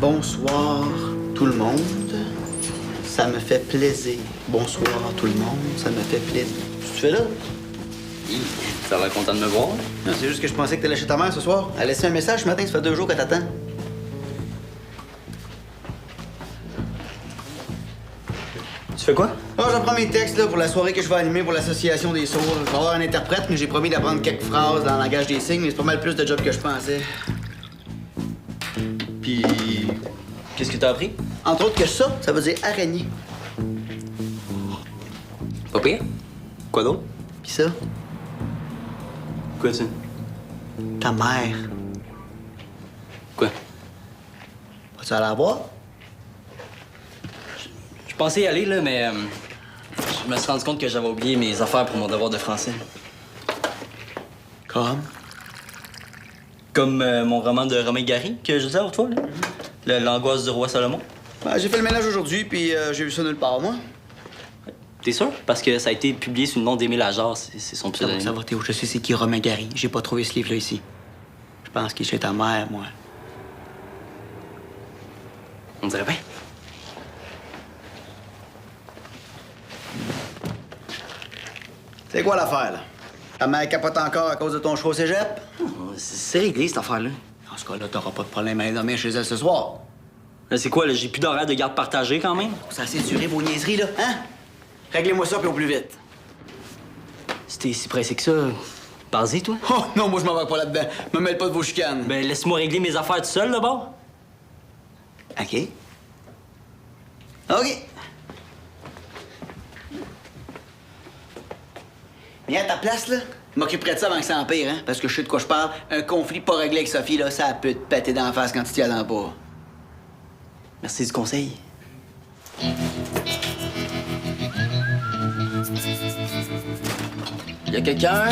Bonsoir, tout le monde. Ça me fait plaisir. Bonsoir, tout le monde. Ça me fait plaisir. Tu fais là? Ça va content de me voir? Non, c'est juste que je pensais que t'allais chez ta mère ce soir. Elle a laissé un message ce matin, ça fait 2 jours qu'elle t'attend. Tu fais quoi? Oh, j'en prends mes textes là, pour la soirée que je vais animer pour l'Association des sourds. Je vais avoir un interprète, mais j'ai promis d'apprendre quelques phrases dans le langage des signes, mais c'est pas mal plus de job que je pensais. Puis, Qu'est-ce que t'as appris? entre autres que ça veut dire araignée. Pas pire? Quoi d'autre? Puis ça, Quoi ça? ta mère. Quoi? Vas-tu aller la voir? Je pensais y aller, là, mais je me suis rendu compte que j'avais oublié mes affaires pour mon devoir de français. Comme mon roman de Romain Gary, que je disais l'autre fois, là. L'angoisse du roi Salomon. Ben, j'ai fait le ménage aujourd'hui, puis j'ai vu ça nulle part, moi. T'es sûr? Parce que ça a été publié sous le nom d'Émile Ajar, c'est son pseudonyme. Ça va, Théo, je sais c'est qui Romain Gary. J'ai pas trouvé ce livre-là ici. Je pense qu'il est chez ta mère, moi. On dirait bien. C'est quoi l'affaire, là? Ta mère capote encore à cause de ton choix au cégep? C'est réglé, cette affaire-là. Dans ce cas-là, t'auras pas de problème à aller dormir chez elle ce soir. Là, c'est quoi, là? J'ai plus d'horaire de garde partagée, quand même? Ça s'est duré vos niaiseries, là, hein? Réglez-moi ça, puis au plus vite. Si t'es si pressé que ça, vas-y, toi. Oh, non, moi, je m'en vais pas là-dedans. Me mêle pas de vos chicanes. Ben, laisse-moi régler mes affaires tout seul, d'abord. OK. OK. Viens à ta place, là. Je m'occuperai de ça avant que ça empire, hein? Parce que je sais de quoi je parle. Un conflit pas réglé avec Sophie, là, ça peut te péter d'en face quand tu t'y attends pas. Merci du conseil. Y a quelqu'un?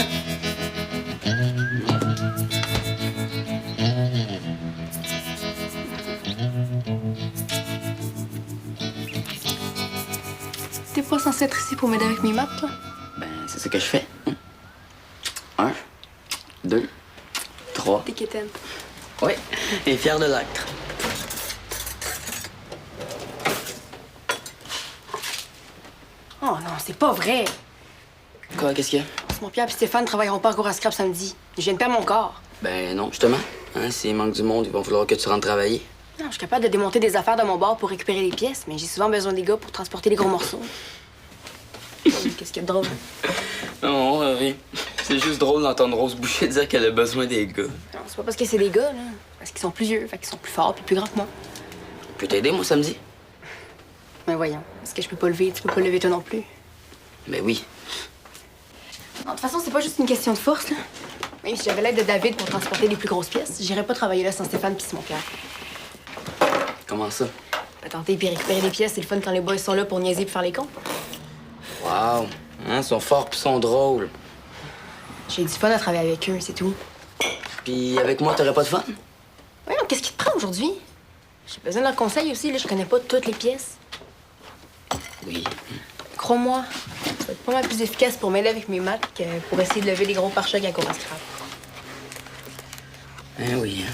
T'es pas censé être ici pour m'aider avec mes maths, toi? Ben, c'est ce que je fais. 1, 2, 3. T'es quétaine. Oui, et fier de l'acte. Oh non, c'est pas vrai. Quoi, qu'est-ce qu'il y a? Mon Pierre et Stéphane travailleront pas encore à scrap samedi. Je viens de perdre mon corps. Ben non, justement. Hein, s'il manque du monde, il va falloir que tu rentres travailler. Non, je suis capable de démonter des affaires de mon bar pour récupérer les pièces, mais j'ai souvent besoin des gars pour transporter les gros morceaux. Qu'est-ce qu'il y a de drôle? Non, rien. C'est juste drôle d'entendre Rose Boucher dire qu'elle a besoin des gars. Non, c'est pas parce que c'est des gars, là. C'est parce qu'ils sont plus vieux, fait qu'ils sont plus forts puis plus grands que moi. Je peux t'aider, moi, samedi? Mais voyons, est-ce que je peux pas lever? Tu peux pas le lever toi non plus. Ben oui. Non, de toute façon, c'est pas juste une question de force, là. Même si j'avais l'aide de David pour transporter les plus grosses pièces, j'irais pas travailler là sans Stéphane puis Simon Pierre. Comment ça? Tenter puis récupérer les pièces, c'est le fun quand les boys sont là pour niaiser puis faire les comptes. Wow. Hein, ils sont forts puis sont drôles. J'ai du fun à travailler avec eux, c'est tout. Puis avec moi, t'aurais pas de fun? Voyons, qu'est-ce qui te prend aujourd'hui? J'ai besoin de leur conseil aussi, là. Je connais pas toutes les pièces. Oui. Crois-moi, ça va être pas mal plus efficace pour m'aider avec mes maths que pour essayer de lever les gros pare-chocs à cours à scrap. Hein, oui.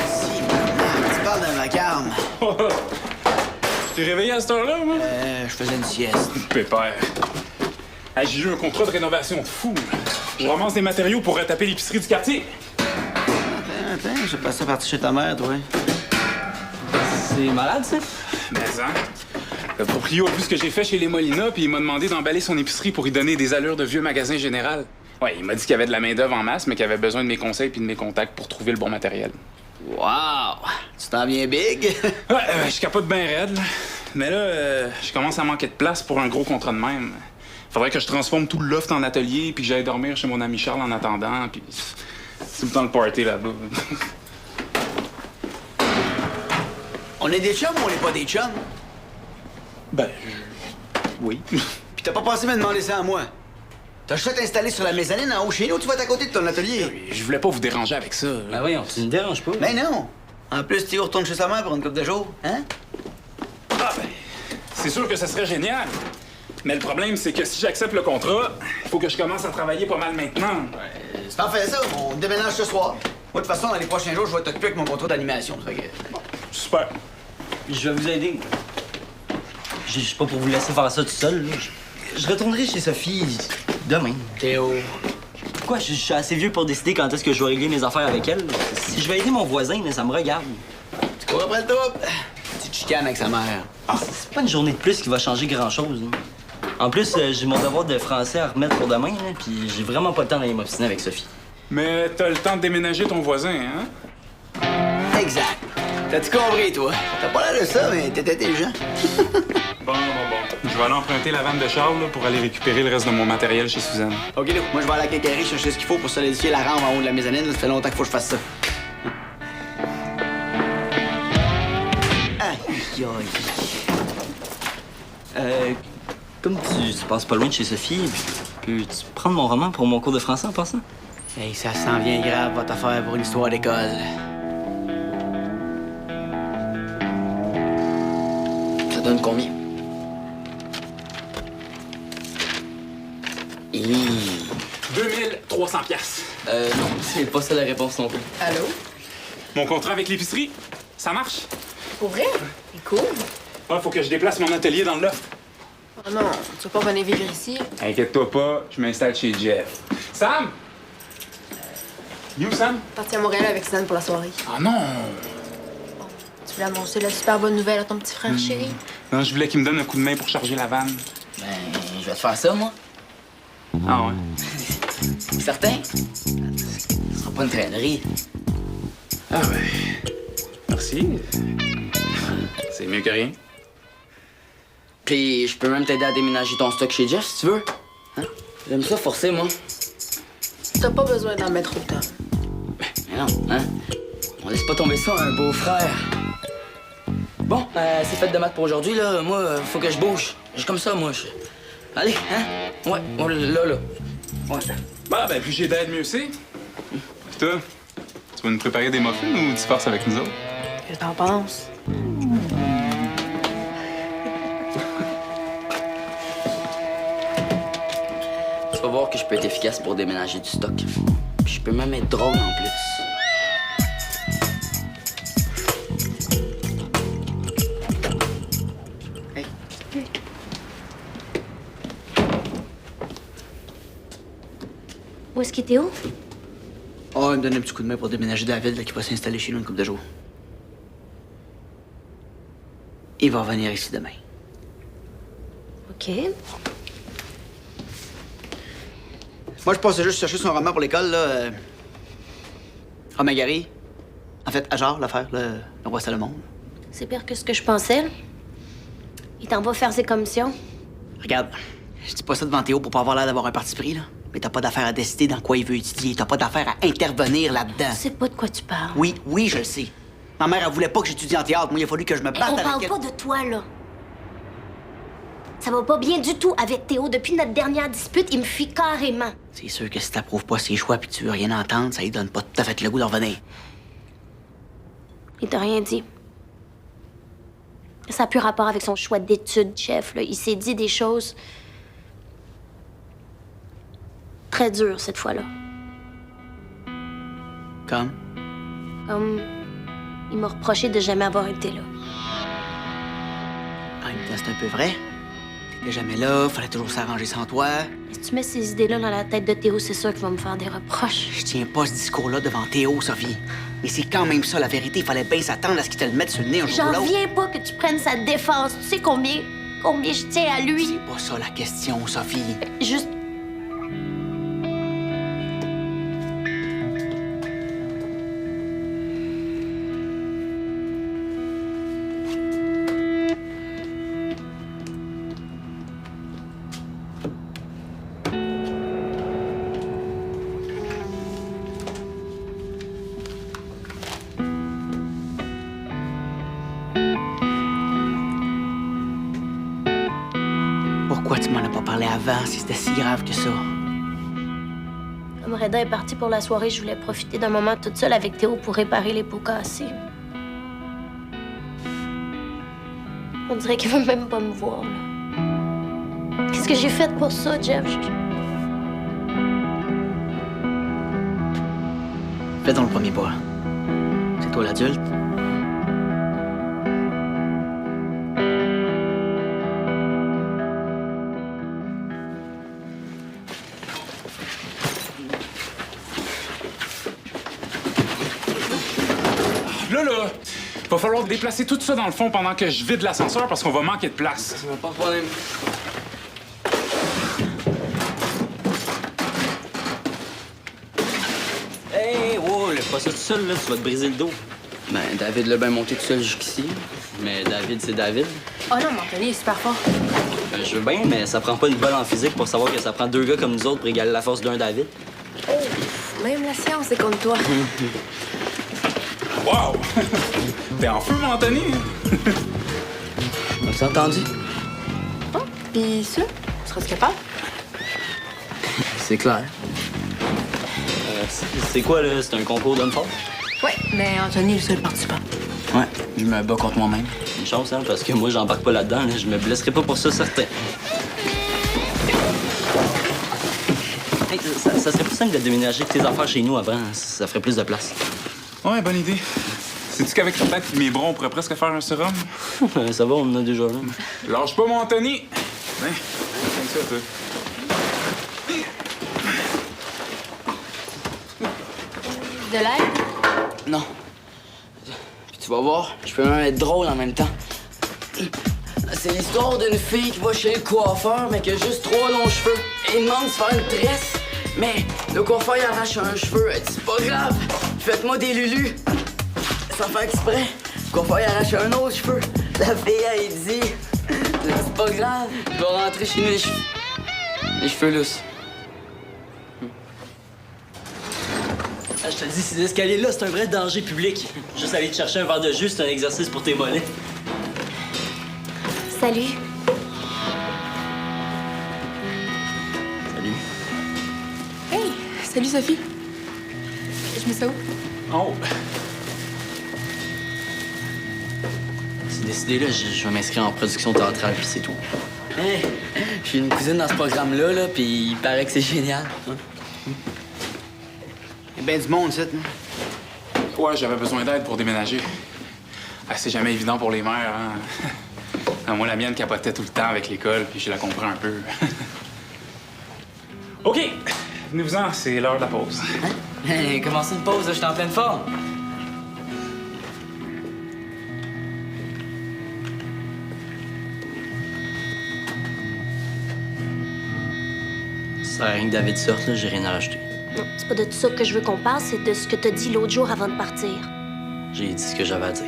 Si, maman, tu parles d'un vacarme. Tu t'es réveillé à cette heure-là, moi? Je faisais une sieste. Pépère. Hey, j'ai eu un contrat de rénovation de fou. Je ramasse des matériaux pour retaper l'épicerie du quartier. Attends, j'ai passé partir chez ta mère, toi. C'est malade, ça? Mais hein? Le proprio a vu ce que j'ai fait chez les Molina, puis il m'a demandé d'emballer son épicerie pour y donner des allures de vieux magasin général. Ouais, il m'a dit qu'il y avait de la main-d'œuvre en masse, mais qu'il avait besoin de mes conseils puis de mes contacts pour trouver le bon matériel. Wow! Tu t'en viens big? Ouais, je capote bien raide, là. Mais là, je commence à manquer de place pour un gros contrat de même. Faudrait que je transforme tout le loft en atelier, puis que j'aille dormir chez mon ami Charles en attendant, puis c'est tout le temps le party là-bas. On est des chums ou on est pas des chums? Ben, oui. Puis t'as pas pensé me demander ça à moi? T'as juste installé sur la mezzanine en haut chez nous, tu vas être à côté de ton atelier. Je voulais pas vous déranger avec ça. Ben voyons, tu ne déranges pas. Ben non! En plus, Théo retourne chez sa mère pour une couple de jours, hein? Ah, ben, c'est sûr que ça serait génial. Mais le problème, c'est que si j'accepte le contrat, il faut que je commence à travailler pas mal maintenant. C'est parfait, ça. On déménage ce soir. Moi, de toute façon, dans les prochains jours, je vais t'occuper avec mon contrat d'animation. Ça fait que... Super. Je vais vous aider. Je suis pas pour vous laisser faire ça tout seul. Là. Je retournerai chez Sophie demain. Théo. Pourquoi? Je suis assez vieux pour décider quand est-ce que je vais régler mes affaires avec elle. Si je vais aider mon voisin, ça me regarde. Tu cours après le trouble. Petite chicane avec sa mère. C'est pas une journée de plus qui va changer grand-chose. Hein. En plus, j'ai mon devoir de français à remettre pour demain, là, puis j'ai vraiment pas le temps d'aller m'obstiner avec Sophie. Mais t'as le temps de déménager ton voisin, hein? Exact. T'as-tu compris, toi? T'as pas l'air de ça, mais t'es intelligent. Bon. Je vais aller emprunter la vanne de Charles là, pour aller récupérer le reste de mon matériel chez Suzanne. OK, là, moi, je vais aller à la quincaillerie chercher ce qu'il faut pour solidifier la rampe en haut de la mezzanine. Ça fait longtemps qu'il faut que je fasse ça. Aïe, aïe. Comme tu passes pas loin de chez Sophie, peux-tu prendre mon roman pour mon cours de français en passant? Hey, ça s'en vient grave, votre affaire pour une histoire d'école. Ça donne combien? 2300 piastres. Non, c'est pas ça la réponse non plus. Allô? Mon contrat avec l'épicerie, ça marche? Pour vrai? C'est cool. Ah, faut que je déplace mon atelier dans le loft. Oh non, tu vas pas venir vivre ici. Inquiète-toi pas, je m'installe chez Jeff. Sam! You, Sam? Parti à Montréal avec Suzanne pour la soirée. Ah non! Tu voulais annoncer la super bonne nouvelle à ton petit frère chéri? Non, je voulais qu'il me donne un coup de main pour charger la vanne. Ben, je vais te faire ça, moi. Ah ouais? Certain? Ce sera pas une traînerie. Ah ouais. Merci. C'est mieux que rien. Puis je peux même t'aider à déménager ton stock chez Jeff, si tu veux. Hein? J'aime ça forcer, moi. T'as pas besoin d'en mettre autant. Mais non, hein? On laisse pas tomber ça à un beau-frère. Bon, c'est fait de maths pour aujourd'hui, là. Moi, faut que je bouge. Je suis comme ça, moi. Allez, hein? Ouais, là. Ouais. Bah, ben, plus j'ai d'aide, mieux c'est. Puis toi, tu vas nous préparer des muffins ou tu passes avec nous autres? Qu'est-ce que t'en penses? Tu vas voir que je peux être efficace pour déménager du stock. Puis je peux même être drôle en plus. Hey. Où est-ce qu'il était où? Oh, il me donne un petit coup de main pour déménager David, là, qui va s'installer chez nous une couple de jours. Il va revenir ici demain. OK. Moi, je passais juste chercher son roman pour l'école, là. Romain Gary. En fait, Ajar, l'affaire, le roi Salomon. C'est pire que ce que je pensais. Là. Il t'en va faire ses commissions. Regarde, je dis pas ça devant Théo pour pas avoir l'air d'avoir un parti pris, là. Mais t'as pas d'affaire à décider dans quoi il veut étudier. T'as pas d'affaire à intervenir là-dedans. Je sais pas de quoi tu parles. Oui, je le sais. Ma mère, elle voulait pas que j'étudie en théâtre. Moi, il a fallu que je me batte On avec parle elle. pas de toi, là. Ça va pas bien du tout avec Théo. Depuis notre dernière dispute, il me fuit carrément. C'est sûr que si t'approuves pas ses choix puis tu veux rien entendre, ça lui donne pas tout à fait le goût d'en revenir. Il t'a rien dit. Ça n'a plus rapport avec son choix d'études, chef. Là. Il s'est dit des choses très dures cette fois-là. Comme? Comme il m'a reproché de jamais avoir été là. En même temps, c'est un peu vrai. T'étais jamais là, fallait toujours s'arranger sans toi. Si tu mets ces idées-là dans la tête de Théo, c'est sûr qu'il va me faire des reproches. Je tiens pas ce discours-là devant Théo, Sophie. Mais c'est quand même ça, la vérité. Il fallait bien s'attendre à ce qu'il te le mette sur le nez un jour ou J'en l'autre. reviens pas que tu prennes sa défense. Tu sais combien je tiens à lui. C'est pas ça la question, Sophie. Juste. Pourquoi tu m'en as pas parlé avant si c'était si grave que ça? Comme Reda est partie pour la soirée, je voulais profiter d'un moment toute seule avec Théo pour réparer les pots cassés. On dirait qu'il veut même pas me voir, là. Qu'est-ce que j'ai fait pour ça, Jeff? Fais donc le premier pas. C'est toi l'adulte. Là, va falloir déplacer tout ça dans le fond pendant que je vide l'ascenseur parce qu'on va manquer de place. Pas de problème. Hey, wow, laisse pas ça tout seul, là, tu vas te briser le dos. Ben, David l'a bien monté tout seul jusqu'ici. Mais David, c'est David. Oh non, mais Anthony est super fort. Ben, je veux bien, mais ça prend pas une balle en physique pour savoir que ça prend 2 gars comme nous autres pour égaler la force d'un David. Oh, même la science est contre toi. Wow! T'es en feu, mon Anthony? On s'est entendu? Oh, pis ça, seras-tu capable? C'est clair. C'est quoi, là? C'est un concours d'homme fort? Ouais, mais Anthony est le seul participant. Ouais, je me bats contre moi-même. Une chance, hein, parce que moi, j'embarque pas là-dedans. Là. Je me blesserai pas pour ça, certain. Hey, ça serait plus simple de déménager tes affaires chez nous avant. Ça ferait plus de place. Ouais, bonne idée. Sais-tu qu'avec la tête et mes bras, on pourrait presque faire un sérum? Ça va, on en a déjà là. Lâche pas, mon Anthony! Tiens, comme ça, toi. De l'aide? Non. Puis tu vas voir, je peux même être drôle en même temps. C'est l'histoire d'une fille qui va chez le coiffeur, mais qui a juste 3 longs cheveux. Et il demande de se faire une tresse. Mais le coiffeur, il arrache un cheveu. Elle dit, c'est pas grave, faites-moi des lulus. Sans faire exprès, le coiffeur, il arrache un autre cheveu. La fille, elle dit, c'est pas grave, je vais rentrer chez mes cheveux lousses. Ah, je te dis, ces escaliers-là, c'est un vrai danger public. Juste aller te chercher un verre de jus, c'est un exercice pour tes mollets. Salut. Salut. Hey, salut Sophie. Je mets ça où? Oh! C'est décidé, là, je vais m'inscrire en production théâtrale, puis c'est tout. Hey, j'ai une cousine dans ce programme-là, là, puis il paraît que c'est génial. Il y a bien du monde, ça. Ouais, j'avais besoin d'aide pour déménager. Ah, c'est jamais évident pour les mères, hein? Ah, moi, la mienne capotait tout le temps avec l'école, puis je la comprends un peu. OK! Venez-vous-en, c'est l'heure de la pause. Hey, commencez une pause, là, je suis en pleine forme. Ça sert à rien que David sorte, là, j'ai rien à rajouter. Non, c'est pas de ça que je veux qu'on parle, c'est de ce que t'as dit l'autre jour avant de partir. J'ai dit ce que j'avais à dire.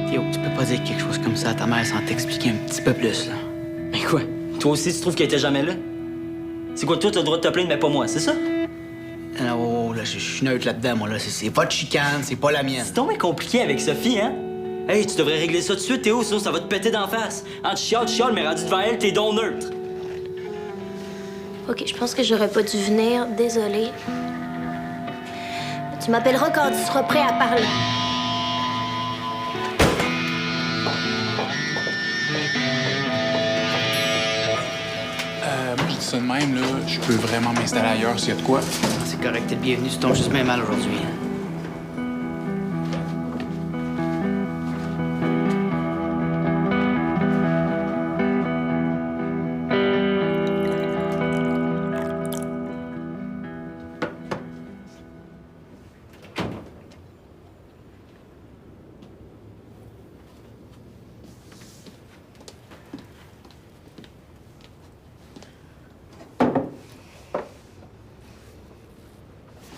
Théo, tu peux pas dire quelque chose comme ça à ta mère sans t'expliquer un petit peu plus, là. Mais quoi? Toi aussi, tu trouves qu'elle était jamais là? C'est quoi, toi, t'as le droit de te plaindre, mais pas moi, c'est ça? Ah, oh, là, je suis neutre là-dedans, moi, là. C'est votre chicane, c'est pas la mienne. C'est tombé compliqué avec Sophie, hein? Hey, tu devrais régler ça tout de suite, Théo, sinon ça va te péter d'en face. Entre chiale, mais rendu devant elle, t'es donc neutre. OK, je pense que j'aurais pas dû venir. Désolée. Tu m'appelleras quand tu seras prêt à parler. Moi, je dis ça de même, là. Je peux vraiment m'installer ailleurs s'il y a de quoi. C'est correct, t'es le bienvenu. Tu tombes juste bien mal aujourd'hui.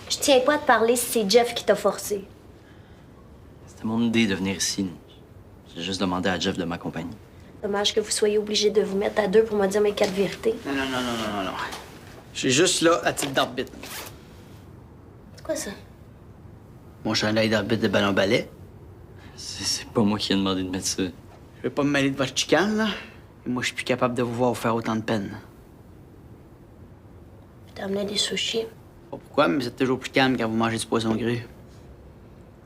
Je tiens pas à te parler si c'est Jeff qui t'a forcé. C'était mon idée de venir ici. J'ai juste demandé à Jeff de m'accompagner. Dommage que vous soyez obligés de vous mettre à deux pour me dire mes 4 vérités. Non. Je suis juste là à titre d'arbitre. C'est quoi ça? Mon chandail d'arbitre de ballon-ballet. C'est pas moi qui ai demandé de mettre ça. Je vais pas me mêler de votre chicane, là. Et moi, je suis plus capable de vous voir faire autant de peine. Je t'emmenais des sushis. Pas pourquoi, mais vous êtes toujours plus calme quand vous mangez du poisson gru.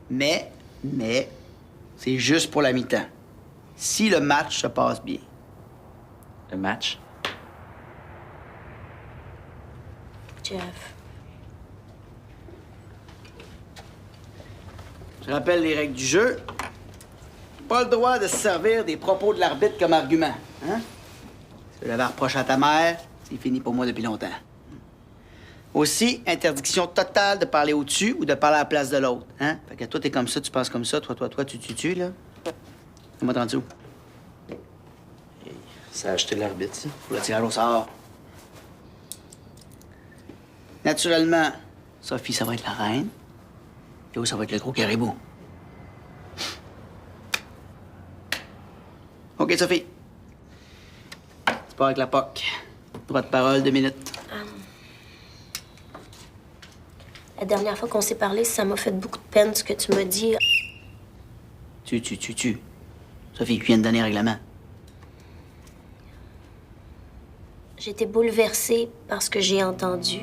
Mais, c'est juste pour la mi-temps. Si le match se passe bien, Le match? Jeff. Je rappelle les règles du jeu. Pas le droit de se servir des propos de l'arbitre comme argument. Hein? Si tu l'avais reproché à ta mère, c'est fini pour moi depuis longtemps. Aussi, interdiction totale de parler au-dessus ou de parler à la place de l'autre. Hein? Fait que toi, t'es comme ça, tu penses comme ça, toi, tu, là. Comment t'en dis où? Ça a acheté l'arbitre, ça. Faut le tirer au sort. Naturellement, Sophie, ça va être la reine. Théo, ça va être le gros caribou. OK, Sophie. Tu pars avec la POC. Droit de parole, 2 minutes. La dernière fois qu'on s'est parlé, ça m'a fait beaucoup de peine ce que tu m'as dit. Tu. Sophie, je viens de donner un règlement. J'étais bouleversée par ce que j'ai entendu.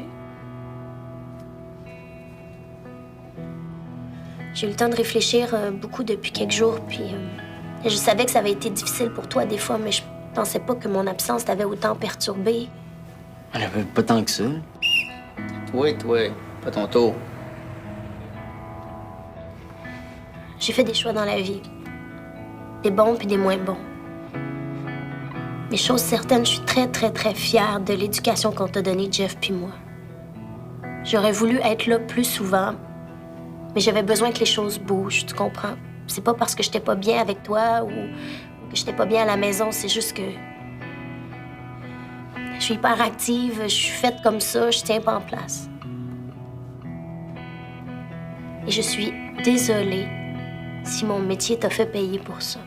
J'ai eu le temps de réfléchir beaucoup depuis quelques jours, puis je savais que ça avait été difficile pour toi des fois, mais je pensais pas que mon absence t'avait autant perturbé. Elle avait pas tant que ça. Toi. Pas ton tour. J'ai fait des choix dans la vie. Des bons puis des moins bons. Mais chose certaine, je suis très, très, très fière de l'éducation qu'on t'a donnée, Jeff puis moi. J'aurais voulu être là plus souvent, mais j'avais besoin que les choses bougent, tu comprends? C'est pas parce que j'étais pas bien avec toi ou que j'étais pas bien à la maison, c'est juste que... Je suis hyper active, je suis faite comme ça, je tiens pas en place. Et je suis désolée si mon métier t'a fait payer pour ça.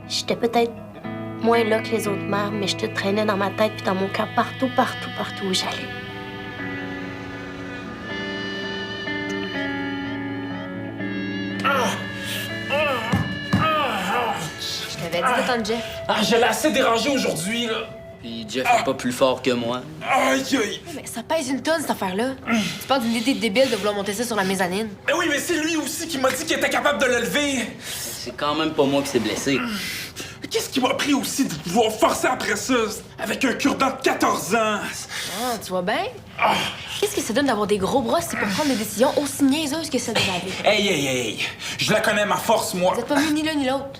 J'étais peut-être moins là que les autres mères, mais je te traînais dans ma tête puis dans mon cœur partout où j'allais. Je t'avais dit d'attendre Jeff. Ah, je l'ai assez dérangé aujourd'hui, là. Puis Jeff est pas plus fort que moi. Aïe, aïe. Mais ça pèse une tonne, cette affaire-là. Tu parles d'une idée débile de vouloir monter ça sur la mezzanine. Mais oui, mais c'est lui aussi qui m'a dit qu'il était capable de le lever. C'est quand même pas moi qui s'est blessé. Qu'est-ce qui m'a pris aussi de pouvoir forcer après ça, avec un cure-dent de 14 ans? Ah, tu vois bien? Qu'est-ce que ça donne d'avoir des gros bras si c'est pour prendre des décisions aussi niaiseuses que celle de la vie? Hey! Je la connais, ma force, moi. Vous êtes pas mieux ni l'un ni l'autre.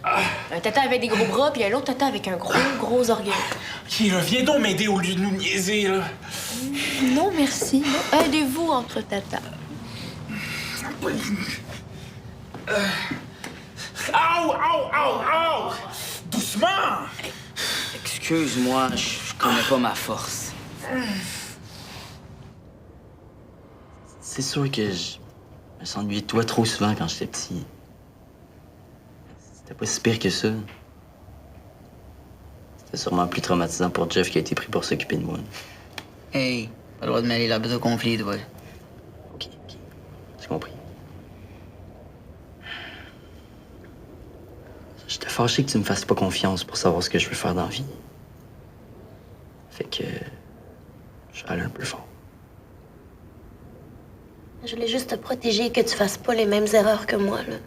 Un tata avec des gros bras, puis un autre tata avec un gros orgueil. OK, là, viens donc m'aider au lieu de nous niaiser, là. Non, merci. Non. Aidez-vous entre tata. Au! Doucement! Excuse-moi, je connais pas ma force. C'est sûr que je me suis ennuyé de toi trop souvent quand j'étais petit. C'était pas si pire que ça. C'était sûrement plus traumatisant pour Jeff qui a été pris pour s'occuper de moi. Hey, pas le droit de mêler la bête au conflit, toi. OK. J'ai compris. J'étais fâché que tu me fasses pas confiance pour savoir ce que je veux faire dans la vie. Fait que... je suis allé un peu fort. Je voulais juste te protéger et que tu fasses pas les mêmes erreurs que moi, là.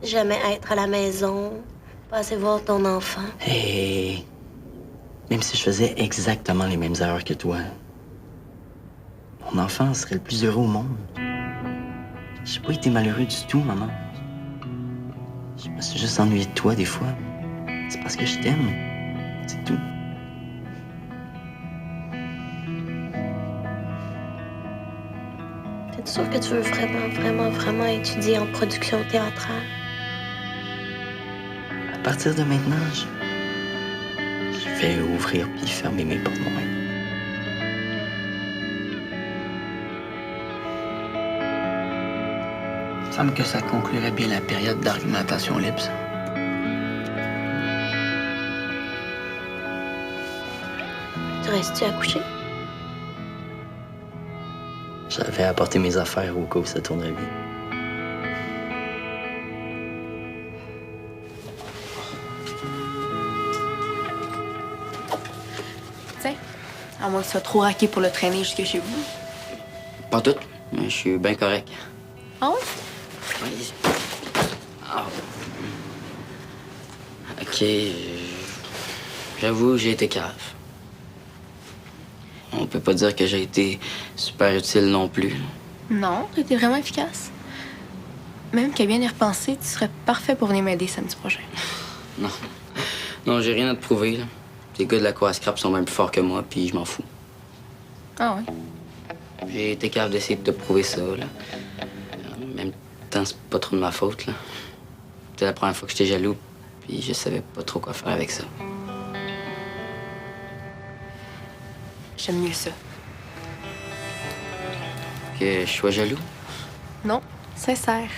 Jamais être à la maison, pas assez voir ton enfant. Hey! Même si je faisais exactement les mêmes erreurs que toi, mon enfant serait le plus heureux au monde. J'ai pas été malheureux du tout, maman. Je me suis juste ennuyé de toi des fois. C'est parce que je t'aime. C'est tout. T'es sûr que tu veux vraiment étudier en production théâtrale? À partir de maintenant, je vais ouvrir puis fermer mes portes moi-même. Il me semble que ça conclurait bien la période d'argumentation libre, ça. Tu restes-tu à coucher? J'avais apporté mes affaires au cas où ça tournerait bien. Tiens, à moins que tu sois trop raqué pour le traîner jusque chez vous. Pas tout, mais je suis bien correct. Ah ouais? Oui. Ah. OK. J'avoue, j'ai été cave. On peut pas dire que j'ai été super utile non plus. Non, t'étais vraiment efficace. Même qu'à bien y repenser, tu serais parfait pour venir m'aider samedi prochain. Non. Non, j'ai rien à te prouver, là. Les gars de la cour à scrap sont même plus forts que moi, puis je m'en fous. Ah ouais? J'ai été capable d'essayer de te prouver ça, là. En même temps, c'est pas trop de ma faute, là. C'était la première fois que j'étais jaloux, puis je savais pas trop quoi faire avec ça. J'aime mieux ça. Que je sois jaloux? Non, sincère.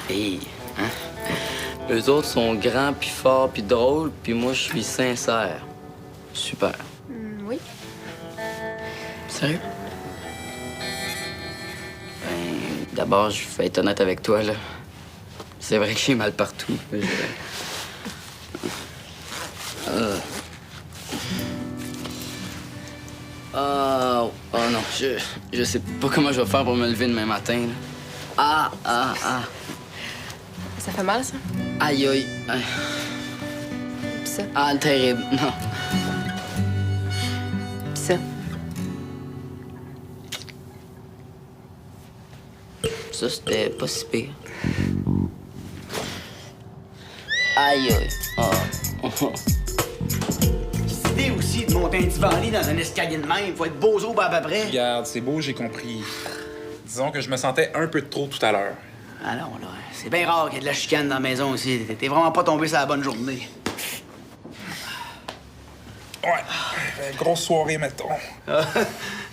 Hey, hein? Eux autres sont grands, puis forts, puis drôles, puis moi, je suis sincère. Super. Oui. Sérieux? Ben, d'abord, je vais être honnête avec toi, là. C'est vrai que j'ai mal partout. Oh non, je sais pas comment je vais faire pour me lever demain matin, là. Ça fait mal, ça? Aïe, aïe. Pis ça? Ah, terrible, non. Pis ça? Ça, c'était pas si pire. Aïe, aïe. Oh. Cette idée aussi de monter un divan-lit dans un escalier de même, faut être bozo à peu près. Regarde, c'est beau, j'ai compris. Disons que je me sentais un peu de trop tout à l'heure. Ah non, là, c'est bien rare qu'il y ait de la chicane dans la maison aussi. T'es vraiment pas tombé sur la bonne journée. Ouais, grosse soirée, mettons.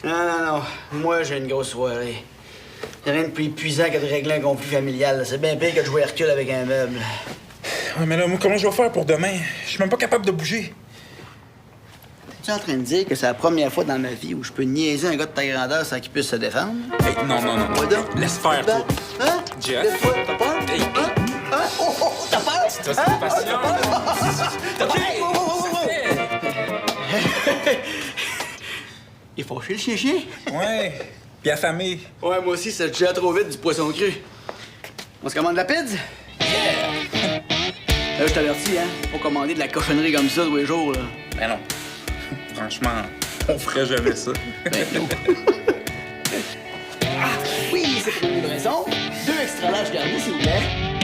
Non. Moi, j'ai une grosse soirée. Y'a rien de plus épuisant que de régler un conflit familial. C'est bien pire que de jouer Hercule avec un meuble. Ouais, mais là, moi, comment je vais faire pour demain? Je suis même pas capable de bouger. T'es-tu en train de dire que c'est la première fois dans ma vie où je peux niaiser un gars de ta grandeur sans qu'il puisse se défendre? Hey, non. Moi donc? Laisse faire, toi. Hein? Jeff? Laisse-toi, t'as peur? Hey. Hein? Hein? Oh, t'as peur? Toi, c'est patient. T'as peur? Il est fâché, le chien-chien? Ouais. Puis affamé. Ouais, moi aussi, c'est déjà trop vite du poisson cru. On se commande de la pizza? Là, je t'avertis, hein? Faut commander de la cochonnerie comme ça tous les jours, là. Ben non. Franchement, on ferait jamais ça. Ben non. Oui, c'est pour une livraison. 2 extra larges garnis, s'il vous plaît.